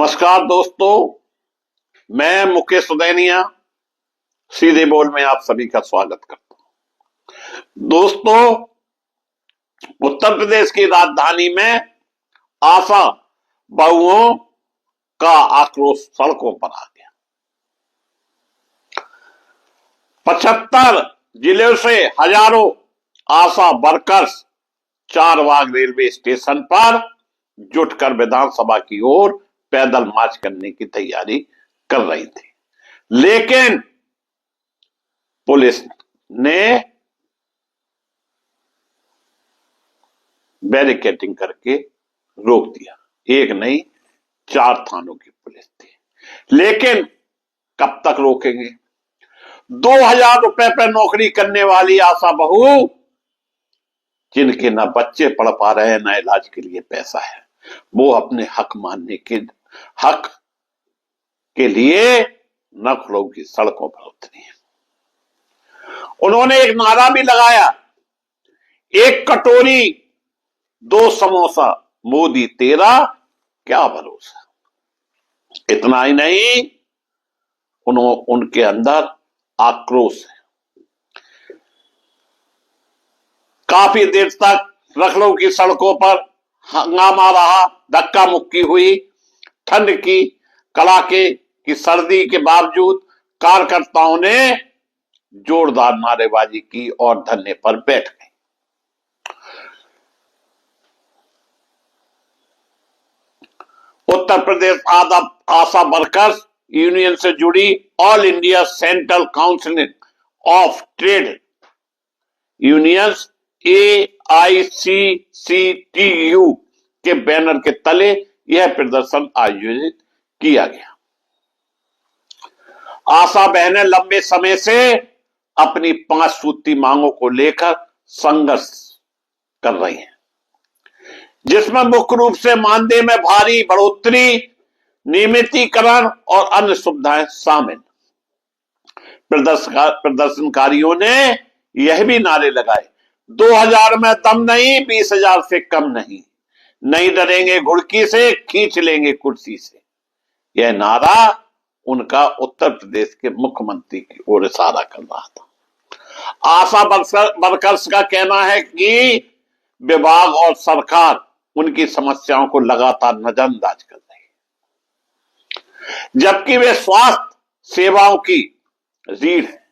नमस्कार दोस्तों, मैं मुकेश सुदैनिया सीधे बोल में आप सभी का स्वागत करता हूं। दोस्तों, उत्तर प्रदेश की राजधानी में आशा बहुओं का आक्रोश सड़कों पर आ गया। 75 जिलों से हजारों आशा वर्कर्स चारबाग रेलवे स्टेशन पर जुटकर विधानसभा की ओर पैदल मार्च करने की तैयारी कर रही थी, लेकिन पुलिस ने बैरिकेडिंग करके रोक दिया। एक नहीं, 4 थानों की पुलिस थी, लेकिन कब तक रोकेंगे? 2000 रुपए पर नौकरी करने वाली आशा बहू, जिनके ना बच्चे पढ़ पा रहे हैं, ना इलाज के लिए पैसा है, वो अपने हक के लिए नखलों की सड़कों पर उतरी है। उन्होंने एक नारा भी लगाया, एक कटोरी 2 समोसा, मोदी तेरा क्या भरोसा। इतना ही नहीं, उनके अंदर आक्रोश है। काफी देर तक लखनऊ की सड़कों पर हंगामा रहा, धक्का मुक्की हुई। ठंड की कड़ाके की सर्दी के बावजूद कार्यकर्ताओं ने जोरदार नारेबाजी की और धरने पर बैठ गए। उत्तर प्रदेश आशा वर्कर्स यूनियन से जुड़ी all India central council of trade unions AICCTU के बैनर के तले यह प्रदर्शन आयोजित किया गया। आशा बहनें लंबे समय से अपनी 5 सूत्री मांगों को लेकर संघर्ष कर रही हैं, जिसमें मुख्य रूप से मानदेय में भारी बढ़ोतरी, नियमितीकरण और अन्य सुविधाएं शामिल। प्रदर्शनकारियों ने यह भी नारे लगाए, 2000 में दम नहीं, 20,000 से कम नहीं डरेंगे घुड़की से, खींच लेंगे कुर्सी से। यह नारा उनका उत्तर प्रदेश के मुख्यमंत्री की ओर इशारा कर रहा था। आशा वर्कर्स का कहना है कि विभाग और सरकार उनकी समस्याओं को लगातार नजरअंदाज कर रही है, जबकि वे स्वास्थ्य सेवाओं की रीढ़ है।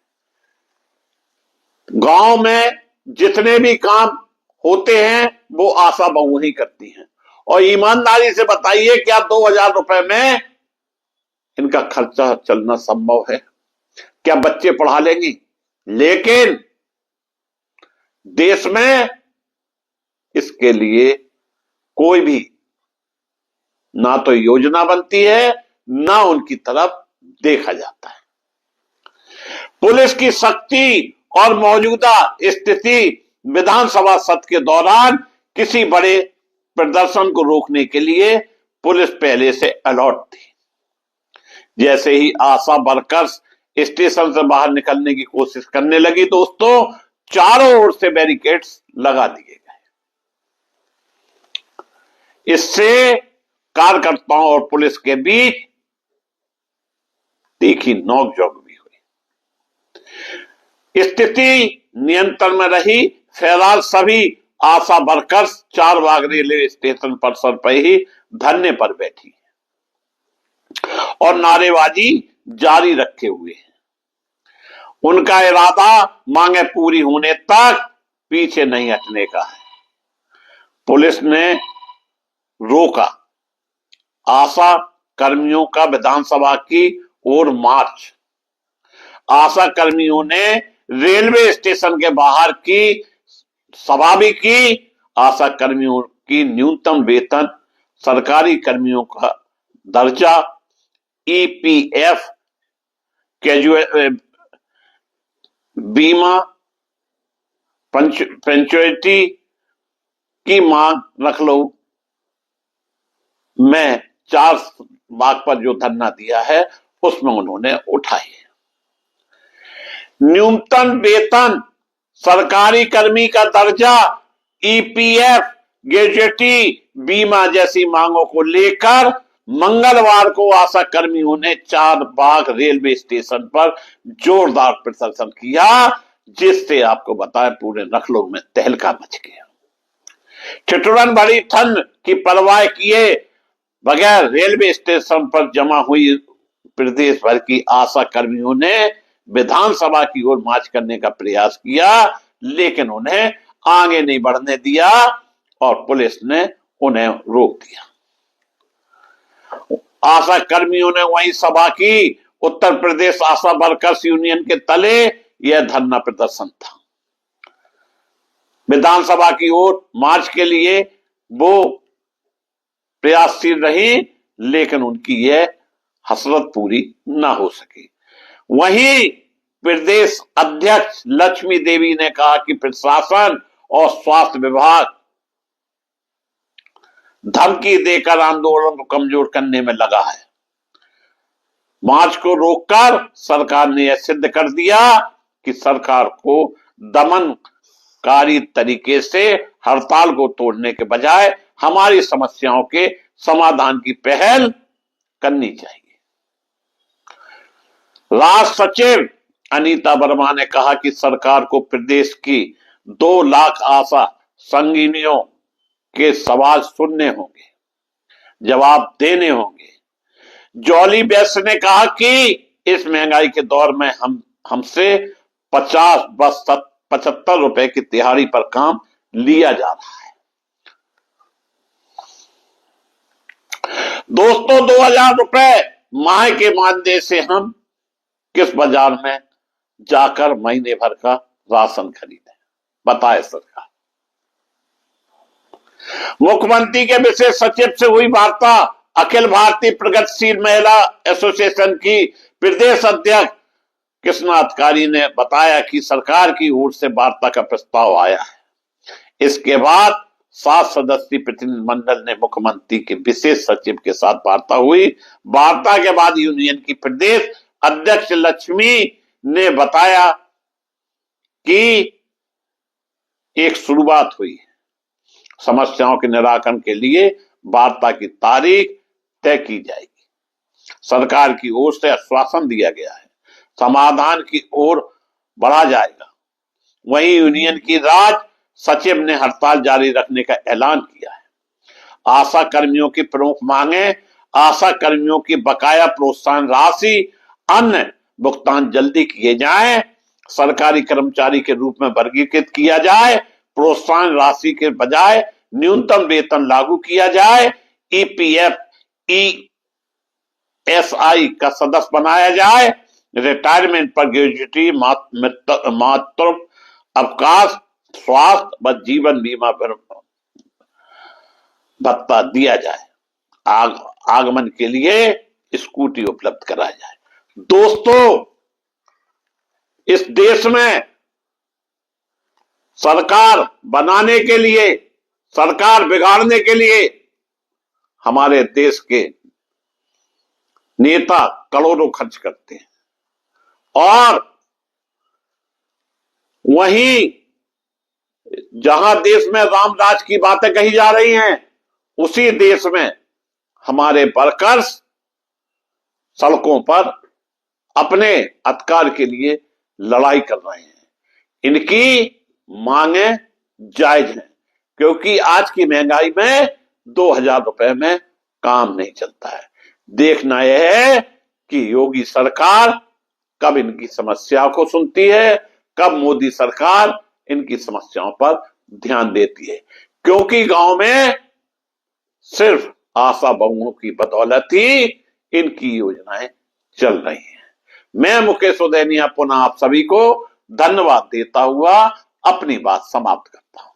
गांव में जितने भी काम होते हैं वो आशा बहु ही करती हैं। और ईमानदारी से बताइए, क्या 2000 रुपए में इनका खर्चा चलना संभव है? क्या बच्चे पढ़ा लेंगी? लेकिन देश में इसके लिए कोई भी ना तो योजना बनती है, ना उनकी तरफ देखा जाता है। पुलिस की सख्ती और मौजूदा स्थिति विधानसभा सत्र के दौरान किसी बड़े प्रदर्शन को रोकने के लिए पुलिस पहले से अलर्ट थी। जैसे ही आशा वर्कर्स स्टेशन से बाहर निकलने की कोशिश करने लगी, दोस्तों, चारों ओर से बैरिकेड्स लगा दिए गए। इससे कार्यकर्ताओं और पुलिस के बीच तीखी नोकझोंक भी हुई। स्थिति नियंत्रण में रही। फिलहाल सभी आशा वर्कर्स चारबाग रेलवे स्टेशन परिसर पर ही धरने पर बैठी और नारेबाजी जारी रखे हुए हैं। उनका इरादा मांगे पूरी होने तक पीछे नहीं हटने का है। पुलिस ने रोका आशा कर्मियों का विधानसभा की ओर मार्च। आशा कर्मियों ने रेलवे स्टेशन के बाहर की सभा भी की। आशा कर्मियों की न्यूनतम वेतन, सरकारी कर्मियों का दर्जा, EPF, बीमा, पेंचुइटी की मांग लखनऊ में 4 बाग पर जो धरना दिया है उसमें उन्होंने उठाई है। न्यूनतम वेतन, सरकारी कर्मी का दर्जा, EPF, ग्रेच्युटी, बीमा जैसी मांगों को लेकर मंगलवार को आशा कर्मियों ने चारबाग रेलवे स्टेशन पर जोरदार प्रदर्शन किया, जिससे आपको बताएं पूरे लखनऊ में तहलका मच गया। ठिठुरन भरी ठंड की परवाह किए बगैर रेलवे स्टेशन पर जमा हुई प्रदेश भर की आशा कर्मियों ने विधानसभा की ओर मार्च करने का प्रयास किया, लेकिन उन्हें आगे नहीं बढ़ने दिया और पुलिस ने उन्हें रोक दिया। आशा कर्मियों ने वही सभा की। उत्तर प्रदेश आशा वर्कर्स यूनियन के तले यह धरना प्रदर्शन था। विधानसभा की ओर मार्च के लिए वो प्रयासशील रही, लेकिन उनकी यह हसरत पूरी न हो सकी। वहीं प्रदेश अध्यक्ष लक्ष्मी देवी ने कहा कि प्रशासन और स्वास्थ्य विभाग धमकी देकर आंदोलन को कमजोर करने में लगा है। मार्च को रोककर सरकार ने यह सिद्ध कर दिया कि सरकार को दमनकारी तरीके से हड़ताल को तोड़ने के बजाय हमारी समस्याओं के समाधान की पहल करनी चाहिए। राष्ट्र सचिव अनीता वर्मा ने कहा कि सरकार को प्रदेश की 2 लाख आशा संगिनियों के सवाल सुनने होंगे, जवाब देने होंगे। जॉली वैश्य ने कहा कि इस महंगाई के दौर में हमसे 50-75 रुपए की दिहाड़ी पर काम लिया जा रहा है। दोस्तों, 2000 रुपए माह के मानदेय से हम किस बाजार में जाकर महीने भर का राशन खरीदें, बताए सरकार। मुख्यमंत्री के विशेष सचिव से हुई वार्ता। अखिल भारतीय प्रगतिशील महिला एसोसिएशन की प्रदेश अध्यक्ष कृष्णा अधिकारी ने बताया कि सरकार की ओर से वार्ता का प्रस्ताव आया है। इसके बाद 7 सदस्यीय प्रतिनिधिमंडल ने मुख्यमंत्री के विशेष सचिव के साथ वार्ता हुई। वार्ता के बाद यूनियन की प्रदेश अध्यक्ष लक्ष्मी ने बताया कि एक शुरुआत हुई है। समस्याओं के निराकरण के लिए वार्ता की तारीख तय की जाएगी। सरकार की ओर से आश्वासन दिया गया है, समाधान की ओर बढ़ा जाएगा। वहीं यूनियन की राज्य सचिव ने हड़ताल जारी रखने का ऐलान किया है। आशा कर्मियों की प्रमुख मांगे: आशा कर्मियों की बकाया प्रोत्साहन राशि, अन्य भुगतान जल्दी किए जाएं, सरकारी कर्मचारी के रूप में वर्गीकृत किया जाए, प्रोत्साहन राशि के बजाय न्यूनतम वेतन लागू किया जाए, ईपीएफ ईएसआई का सदस्य बनाया जाए, रिटायरमेंट पर ग्रेजुएटी, मातृत्व अवकाश, स्वास्थ्य व जीवन बीमा भत्ता दिया जाए, आगमन के लिए स्कूटी उपलब्ध कराया जाए। दोस्तों, इस देश में सरकार बनाने के लिए, सरकार बिगाड़ने के लिए हमारे देश के नेता करोड़ों खर्च करते हैं, और वहीं जहां देश में राम राज की बातें कही जा रही हैं, उसी देश में हमारे वर्कर्स सड़कों पर अपने अधिकार के लिए लड़ाई कर रहे हैं। इनकी मांगे जायज हैं, क्योंकि आज की महंगाई में 2000 रुपए में काम नहीं चलता है। देखना यह है कि योगी सरकार कब इनकी समस्या को सुनती है, कब मोदी सरकार इनकी समस्याओं पर ध्यान देती है, क्योंकि गांव में सिर्फ आशा बहुओं की बदौलत ही इनकी योजनाएं चल रही हैं। मैं मुकेश उदैनिया पुनः आप सभी को धन्यवाद देता हुआ अपनी बात समाप्त करता हूं।